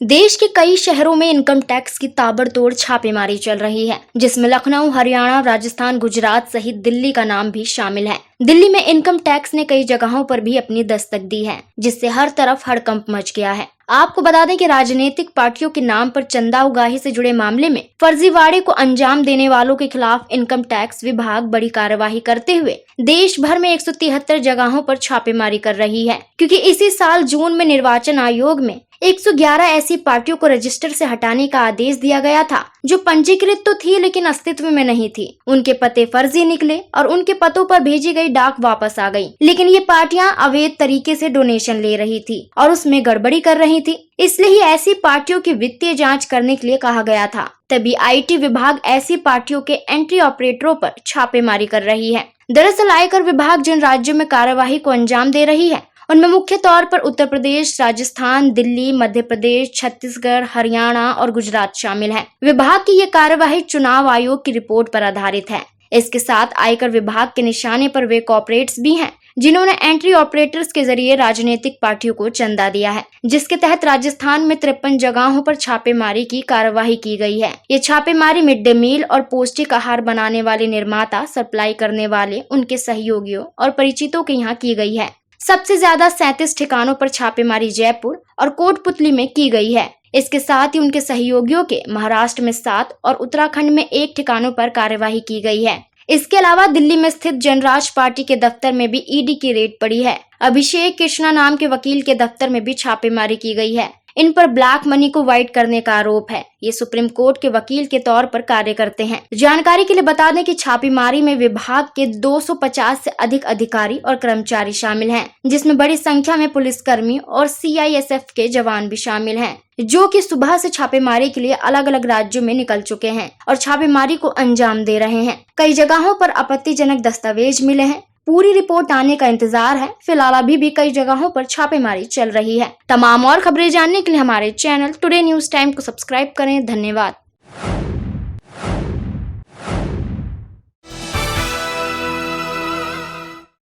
देश के कई शहरों में इनकम टैक्स की ताबड़तोड़ छापेमारी चल रही है, जिसमें लखनऊ, हरियाणा, राजस्थान, गुजरात सहित दिल्ली का नाम भी शामिल है। दिल्ली में इनकम टैक्स ने कई जगहों पर भी अपनी दस्तक दी है, जिससे हर तरफ हड़कंप मच गया है। आपको बता दें कि राजनीतिक पार्टियों के नाम पर चंदा उगाही से जुड़े मामले में फर्जीवाड़े को अंजाम देने वालों के खिलाफ इनकम टैक्स विभाग बड़ी कार्यवाही करते हुए देश भर में 173 जगहों पर छापेमारी कर रही है, क्योंकि इसी साल जून में निर्वाचन आयोग में 111 ऐसी पार्टियों को रजिस्टर से हटाने का आदेश दिया गया था, जो पंजीकृत तो थी लेकिन अस्तित्व में नहीं थी। उनके पते फर्जी निकले और उनके पतों पर भेजी गई डाक वापस आ गई, लेकिन ये पार्टियां अवैध तरीके से डोनेशन ले रही थी और उसमें गड़बड़ी कर रही थी। इसलिए ही ऐसी पार्टियों की वित्तीय जांच करने के लिए कहा गया था। तभी आईटी विभाग ऐसी पार्टियों के एंट्री ऑपरेटरों पर छापेमारी कर रही है। दरअसल आयकर विभाग जिन राज्यों में कार्यवाही को अंजाम दे रही है, उनमें मुख्य तौर पर उत्तर प्रदेश, राजस्थान, दिल्ली, मध्य प्रदेश, छत्तीसगढ़, हरियाणा और गुजरात शामिल है। विभाग की ये कार्यवाही चुनाव आयोग की रिपोर्ट पर आधारित है। इसके साथ आयकर विभाग के निशाने पर वे कॉर्पोरेट्स भी हैं, जिन्होंने एंट्री ऑपरेटर्स के जरिए राजनीतिक पार्टियों को चंदा दिया है, जिसके तहत राजस्थान में 53 जगहों पर छापेमारी की कार्यवाही की गई है। ये छापेमारी मिड डे मील और पौष्टिक आहार बनाने वाले निर्माता, सप्लाई करने वाले, उनके सहयोगियों और परिचितों के यहाँ की गई है। सबसे ज्यादा 37 ठिकानों पर छापेमारी जयपुर और कोटपुतली में की गई है। इसके साथ ही उनके सहयोगियों के महाराष्ट्र में 7 और उत्तराखंड में 1 ठिकानों पर कार्यवाही की गई है। इसके अलावा दिल्ली में स्थित जनराज पार्टी के दफ्तर में भी ईडी की रेड पड़ी है। अभिषेक कृष्णा नाम के वकील के दफ्तर में भी छापेमारी की गई है। इन पर ब्लैक मनी को व्हाइट करने का आरोप है। ये सुप्रीम कोर्ट के वकील के तौर पर कार्य करते हैं। जानकारी के लिए बता दें कि छापेमारी में विभाग के 250 से अधिक अधिकारी और कर्मचारी शामिल हैं, जिसमें बड़ी संख्या में पुलिसकर्मी और सीआईएसएफ के जवान भी शामिल हैं, जो कि सुबह से छापेमारी के लिए अलग अलग राज्यों में निकल चुके हैं और छापेमारी को अंजाम दे रहे हैं। कई जगहों पर आपत्तिजनक दस्तावेज मिले हैं। पूरी रिपोर्ट आने का इंतजार है। फिलहाल अभी भी कई जगहों पर छापेमारी चल रही है। तमाम और खबरें जानने के लिए हमारे चैनल टुडे न्यूज टाइम को सब्सक्राइब करें। धन्यवाद।